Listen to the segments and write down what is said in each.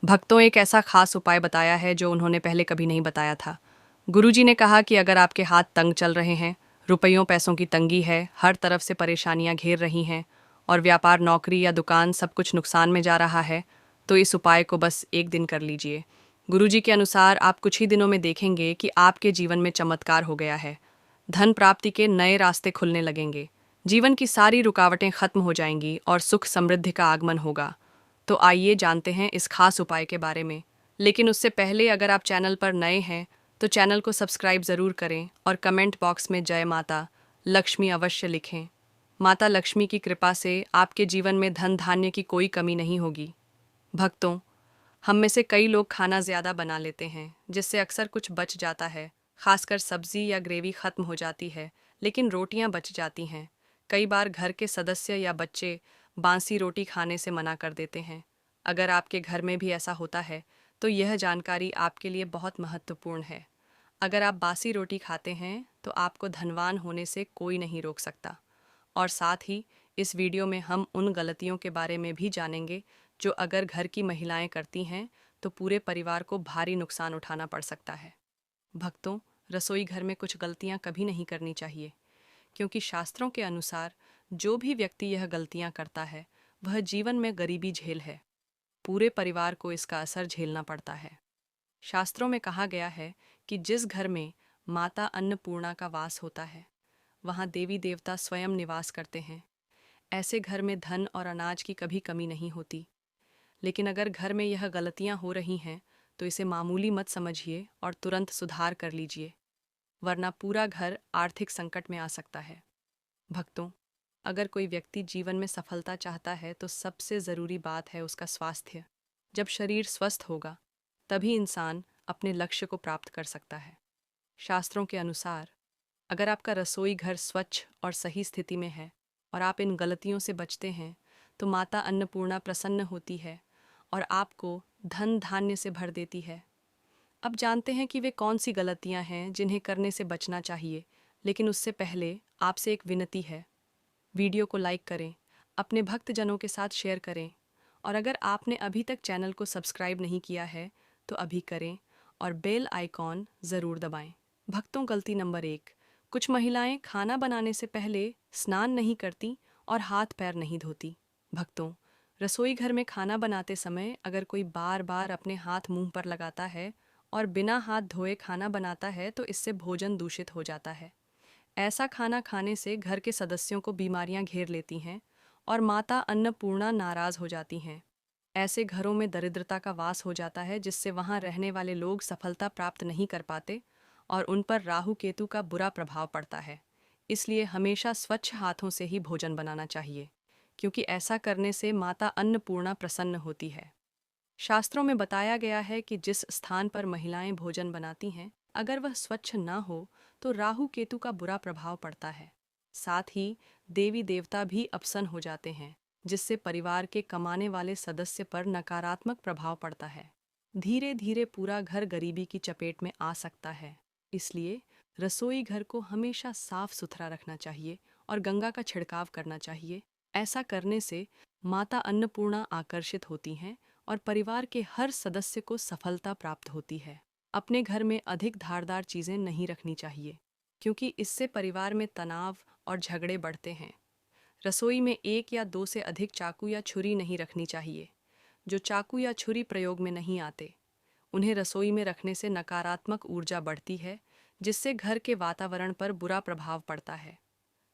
भक्तों एक ऐसा खास उपाय बताया है जो उन्होंने पहले कभी नहीं बताया था। गुरुजी ने कहा कि अगर आपके हाथ तंग चल रहे हैं, रुपयों पैसों की तंगी है, हर तरफ से परेशानियां घेर रही हैं और व्यापार नौकरी या दुकान सब कुछ नुकसान में जा रहा है, तो इस उपाय को बस एक दिन कर लीजिए। गुरुजी के अनुसार आप कुछ ही दिनों में देखेंगे कि आपके जीवन में चमत्कार हो गया है। धन प्राप्ति के नए रास्ते खुलने लगेंगे, जीवन की सारी रुकावटें खत्म हो जाएंगी और सुख समृद्धि का आगमन होगा। तो आइए जानते हैं इस खास उपाय के बारे में। लेकिन उससे पहले अगर आप चैनल पर नए हैं तो चैनल को सब्सक्राइब ज़रूर करें और कमेंट बॉक्स में जय माता लक्ष्मी अवश्य लिखें। माता लक्ष्मी की कृपा से आपके जीवन में धन धान्य की कोई कमी नहीं होगी। भक्तों, हम में से कई लोग खाना ज़्यादा बना लेते हैं जिससे अक्सर कुछ बच जाता है, खासकर सब्जी या ग्रेवी ख़त्म हो जाती है, लेकिन रोटियां बच जाती हैं। कई बार घर के सदस्य या बच्चे बासी रोटी खाने से मना कर देते हैं। अगर आपके घर में भी ऐसा होता है तो यह जानकारी आपके लिए बहुत महत्वपूर्ण है। अगर आप बासी रोटी खाते हैं तो आपको धनवान होने से कोई नहीं रोक सकता। और साथ ही इस वीडियो में हम उन गलतियों के बारे में भी जानेंगे जो अगर घर की महिलाएं करती हैं तो पूरे परिवार को भारी नुकसान उठाना पड़ सकता है। भक्तों, रसोई घर में कुछ गलतियां कभी नहीं करनी चाहिए, क्योंकि शास्त्रों के अनुसार जो भी व्यक्ति यह गलतियां करता है वह जीवन में गरीबी झेल है। पूरे परिवार को इसका असर झेलना पड़ता है। शास्त्रों में कहा गया है कि जिस घर में माता अन्नपूर्णा का वास होता है वहाँ देवी देवता स्वयं निवास करते हैं। ऐसे घर में धन और अनाज की कभी कमी नहीं होती। लेकिन अगर घर में यह गलतियां हो रही हैं तो इसे मामूली मत समझिए और तुरंत सुधार कर लीजिए, वरना पूरा घर आर्थिक संकट में आ सकता है। भक्तों, अगर कोई व्यक्ति जीवन में सफलता चाहता है तो सबसे ज़रूरी बात है उसका स्वास्थ्य। जब शरीर स्वस्थ होगा तभी इंसान अपने लक्ष्य को प्राप्त कर सकता है। शास्त्रों के अनुसार अगर आपका रसोई घर स्वच्छ और सही स्थिति में है और आप इन गलतियों से बचते हैं तो माता अन्नपूर्णा प्रसन्न होती है और आपको धन धान्य से भर देती है। अब जानते हैं कि वे कौन सी गलतियां हैं जिन्हें करने से बचना चाहिए, लेकिन उससे पहले आपसे एक विनती है। वीडियो को लाइक करें, अपने भक्तजनों के साथ शेयर करें और अगर आपने अभी तक चैनल को सब्सक्राइब नहीं किया है तो अभी करें और बेल आइकॉन ज़रूर दबाएं। भक्तों, गलती नंबर 1, कुछ महिलाएं खाना बनाने से पहले स्नान नहीं करती और हाथ पैर नहीं धोती। भक्तों, रसोई घर में खाना बनाते समय अगर कोई बार बार अपने हाथ मुंह पर लगाता है और बिना हाथ धोए खाना बनाता है तो इससे भोजन दूषित हो जाता है। ऐसा खाना खाने से घर के सदस्यों को बीमारियां घेर लेती हैं और माता अन्नपूर्णा नाराज हो जाती हैं। ऐसे घरों में दरिद्रता का वास हो जाता है जिससे वहां रहने वाले लोग सफलता प्राप्त नहीं कर पाते और उन पर राहु केतु का बुरा प्रभाव पड़ता है। इसलिए हमेशा स्वच्छ हाथों से ही भोजन बनाना चाहिए, क्योंकि ऐसा करने से माता अन्नपूर्णा प्रसन्न होती है। शास्त्रों में बताया गया है कि जिस स्थान पर महिलाएं भोजन बनाती हैं अगर वह स्वच्छ न हो तो राहु केतु का बुरा प्रभाव पड़ता है। साथ ही देवी देवता भी अप्रसन्न हो जाते हैं, जिससे परिवार के कमाने वाले सदस्य पर नकारात्मक प्रभाव पड़ता है। धीरे धीरे पूरा घर गरीबी की चपेट में आ सकता है। इसलिए रसोई घर को हमेशा साफ सुथरा रखना चाहिए और गंगा का छिड़काव करना चाहिए। ऐसा करने से माता अन्नपूर्णा आकर्षित होती हैं और परिवार के हर सदस्य को सफलता प्राप्त होती है। अपने घर में अधिक धारदार चीज़ें नहीं रखनी चाहिए, क्योंकि इससे परिवार में तनाव और झगड़े बढ़ते हैं। रसोई में 1 या 2 से अधिक चाकू या छुरी नहीं रखनी चाहिए। जो चाकू या छुरी प्रयोग में नहीं आते, उन्हें रसोई में रखने से नकारात्मक ऊर्जा बढ़ती है, जिससे घर के वातावरण पर बुरा प्रभाव पड़ता है।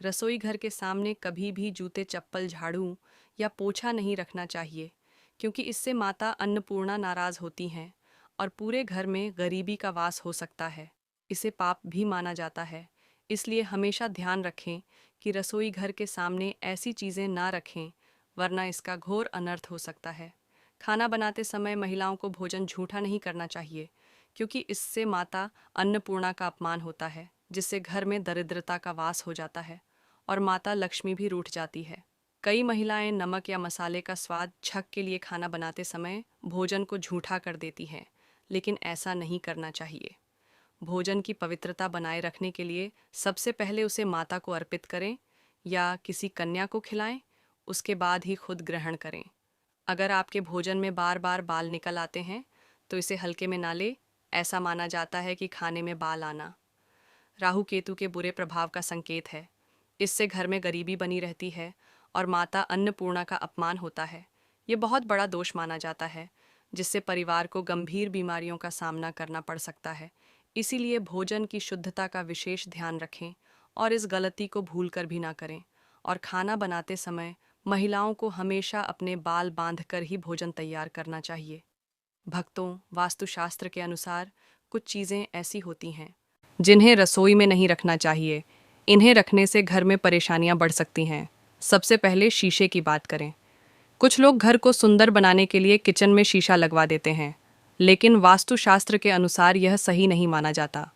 रसोई घर के सामने कभी भी जूते, चप्पल, झाड़ू या पोछा नहीं रखना चाहिए, क्योंकि इससे माता अन्नपूर्णा नाराज होती हैं और पूरे घर में गरीबी का वास हो सकता है। इसे पाप भी माना जाता है। इसलिए हमेशा ध्यान रखें कि रसोई घर के सामने ऐसी चीज़ें ना रखें, वरना इसका घोर अनर्थ हो सकता है। खाना बनाते समय महिलाओं को भोजन झूठा नहीं करना चाहिए, क्योंकि इससे माता अन्नपूर्णा का अपमान होता है, जिससे घर में दरिद्रता का वास हो जाता है और माता लक्ष्मी भी रूठ जाती है। कई महिलाएं नमक या मसाले का स्वाद छक के लिए खाना बनाते समय भोजन को झूठा कर देती हैं, लेकिन ऐसा नहीं करना चाहिए। भोजन की पवित्रता बनाए रखने के लिए सबसे पहले उसे माता को अर्पित करें या किसी कन्या को खिलाएं, उसके बाद ही खुद ग्रहण करें। अगर आपके भोजन में बार बार बाल निकल आते हैं तो इसे हल्के में ना ले। ऐसा माना जाता है कि खाने में बाल आना राहु केतु के बुरे प्रभाव का संकेत है। इससे घर में गरीबी बनी रहती है और माता अन्नपूर्णा का अपमान होता है। ये बहुत बड़ा दोष माना जाता है, जिससे परिवार को गंभीर बीमारियों का सामना करना पड़ सकता है। इसीलिए भोजन की शुद्धता का विशेष ध्यान रखें और इस गलती को भूल कर भी ना करें। और खाना बनाते समय महिलाओं को हमेशा अपने बाल बांधकर ही भोजन तैयार करना चाहिए। भक्तों, वास्तुशास्त्र के अनुसार कुछ चीज़ें ऐसी होती हैं जिन्हें रसोई में नहीं रखना चाहिए। इन्हें रखने से घर में परेशानियां बढ़ सकती हैं। सबसे पहले शीशे की बात करें। कुछ लोग घर को सुंदर बनाने के लिए किचन में शीशा लगवा देते हैं, लेकिन वास्तुशास्त्र के अनुसार यह सही नहीं माना जाता।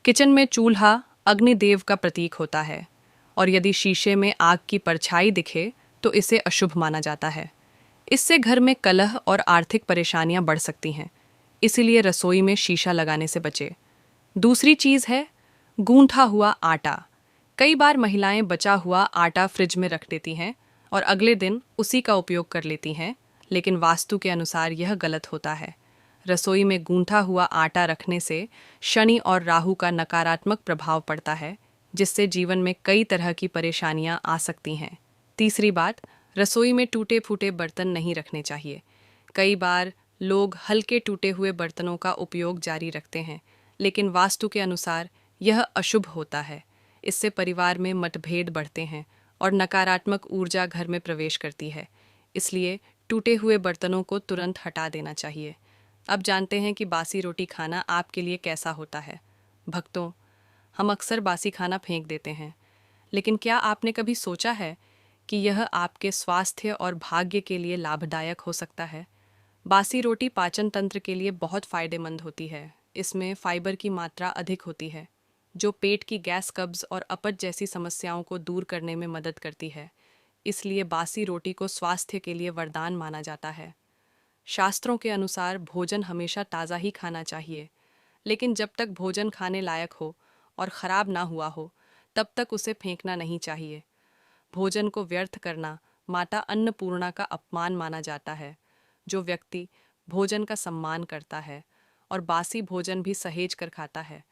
किचन में चूल्हा अग्निदेव का प्रतीक होता है, और यदि शीशे में आग की परछाई दिखे तो इसे अशुभ माना जाता है। इससे घर में कलह और आर्थिक परेशानियां बढ़ सकती हैं। इसीलिए रसोई में शीशा लगाने से बचे। दूसरी चीज़ है गूंथा हुआ आटा। कई बार महिलाएं बचा हुआ आटा फ्रिज में रख देती हैं और अगले दिन उसी का उपयोग कर लेती हैं, लेकिन वास्तु के अनुसार यह गलत होता है। रसोई में गूंथा हुआ आटा रखने से शनि और राहु का नकारात्मक प्रभाव पड़ता है, जिससे जीवन में कई तरह की परेशानियां आ सकती हैं। तीसरी बात, रसोई में टूटे फूटे बर्तन नहीं रखने चाहिए। कई बार लोग हल्के टूटे हुए बर्तनों का उपयोग जारी रखते हैं, लेकिन वास्तु के अनुसार यह अशुभ होता है। इससे परिवार में मतभेद बढ़ते हैं और नकारात्मक ऊर्जा घर में प्रवेश करती है। इसलिए टूटे हुए बर्तनों को तुरंत हटा देना चाहिए। अब जानते हैं कि बासी रोटी खाना आपके लिए कैसा होता है। भक्तों, हम अक्सर बासी खाना फेंक देते हैं, लेकिन क्या आपने कभी सोचा है कि यह आपके स्वास्थ्य और भाग्य के लिए लाभदायक हो सकता है? बासी रोटी पाचन तंत्र के लिए बहुत फायदेमंद होती है। इसमें फाइबर की मात्रा अधिक होती है, जो पेट की गैस, कब्ज और अपच जैसी समस्याओं को दूर करने में मदद करती है। इसलिए बासी रोटी को स्वास्थ्य के लिए वरदान माना जाता है। शास्त्रों के अनुसार भोजन हमेशा ताज़ा ही खाना चाहिए, लेकिन जब तक भोजन खाने लायक हो और ख़राब ना हुआ हो, तब तक उसे फेंकना नहीं चाहिए। भोजन को व्यर्थ करना माता अन्नपूर्णा का अपमान माना जाता है। जो व्यक्ति भोजन का सम्मान करता है और बासी भोजन भी सहेज कर खाता है,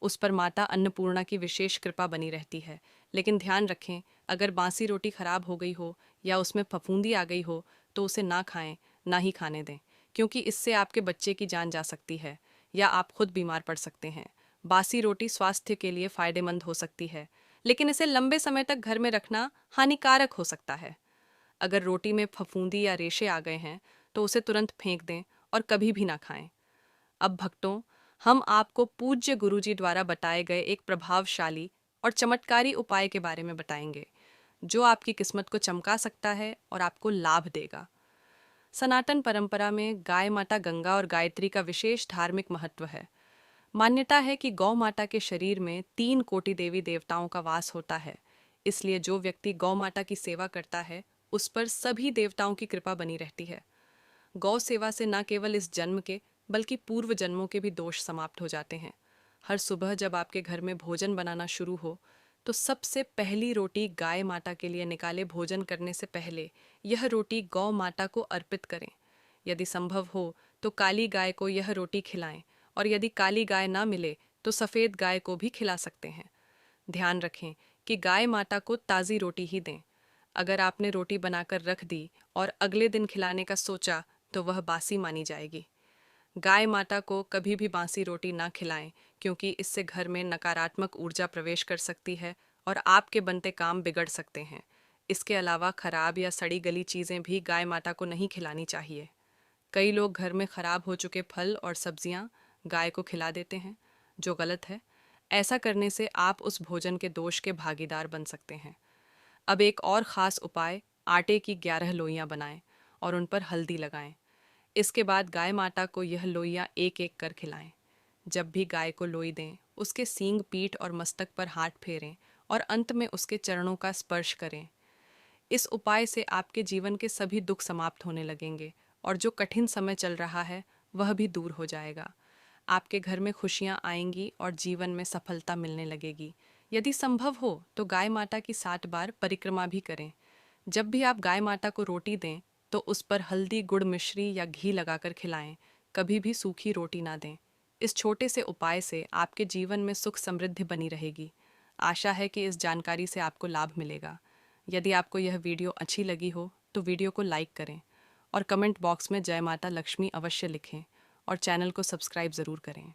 उस पर माता अन्नपूर्णा की विशेष कृपा बनी रहती है। लेकिन ध्यान रखें, अगर बासी रोटी खराब हो गई हो या उसमें फफूंदी आ गई हो तो उसे ना खाएं, ना ही खाने दें, क्योंकि इससे आपके बच्चे की जान जा सकती है या आप खुद बीमार पड़ सकते हैं। बासी रोटी स्वास्थ्य के लिए फायदेमंद हो सकती है, लेकिन इसे लंबे समय तक घर में रखना हानिकारक हो सकता है। अगर रोटी में फफूंदी या रेशे आ गए हैं तो उसे तुरंत फेंक दें और कभी भी ना खाएं। अब भक्तों, हम आपको पूज्य गुरुजी द्वारा बताए गए एक प्रभावशाली और चमत्कारी उपाय के बारे में बताएंगे, जो आपकी किस्मत को चमका सकता है और आपको लाभ देगा। सनातन परंपरा में गाय माता गंगा और गायत्री का विशेष धार्मिक महत्व है। मान्यता है कि गौ माता के शरीर में 3 कोटि देवी देवताओं का वास होता है। इसलिए जो व्यक्ति गौ माता की सेवा करता है, उस पर सभी देवताओं की कृपा बनी रहती है। गौ सेवा से न केवल इस जन्म के बल्कि पूर्व जन्मों के भी दोष समाप्त हो जाते हैं। हर सुबह जब आपके घर में भोजन बनाना शुरू हो, तो सबसे पहली रोटी गाय माता के लिए निकाले। भोजन करने से पहले यह रोटी गौ माता को अर्पित करें। यदि संभव हो तो काली गाय को यह रोटी खिलाएं, और यदि काली गाय ना मिले तो सफ़ेद गाय को भी खिला सकते हैं। ध्यान रखें कि गाय माता को ताज़ी रोटी ही दें। अगर आपने रोटी बनाकर रख दी और अगले दिन खिलाने का सोचा तो वह बासी मानी जाएगी। गाय माता को कभी भी बासी रोटी ना खिलाएं, क्योंकि इससे घर में नकारात्मक ऊर्जा प्रवेश कर सकती है और आपके बनते काम बिगड़ सकते हैं। इसके अलावा खराब या सड़ी गली चीज़ें भी गाय माता को नहीं खिलानी चाहिए। कई लोग घर में खराब हो चुके फल और सब्जियां गाय को खिला देते हैं, जो गलत है। ऐसा करने से आप उस भोजन के दोष के भागीदार बन सकते हैं। अब एक और ख़ास उपाय, आटे की 11 लोइयां बनाएं और उन पर हल्दी लगाएं। इसके बाद गाय माता को यह लोइयां एक एक कर खिलाएं। जब भी गाय को लोई दें, उसके सींग, पीठ और मस्तक पर हाथ फेरें और अंत में उसके चरणों का स्पर्श करें। इस उपाय से आपके जीवन के सभी दुख समाप्त होने लगेंगे और जो कठिन समय चल रहा है वह भी दूर हो जाएगा। आपके घर में खुशियां आएंगी और जीवन में सफलता मिलने लगेगी। यदि संभव हो तो गाय माता की 7 बार परिक्रमा भी करें। जब भी आप गाय माता को रोटी दें तो उस पर हल्दी, गुड़, मिश्री या घी लगाकर खिलाएं। कभी भी सूखी रोटी ना दें। इस छोटे से उपाय से आपके जीवन में सुख समृद्धि बनी रहेगी। आशा है कि इस जानकारी से आपको लाभ मिलेगा। यदि आपको यह वीडियो अच्छी लगी हो तो वीडियो को लाइक करें और कमेंट बॉक्स में जय माता लक्ष्मी अवश्य लिखें और चैनल को सब्सक्राइब ज़रूर करें।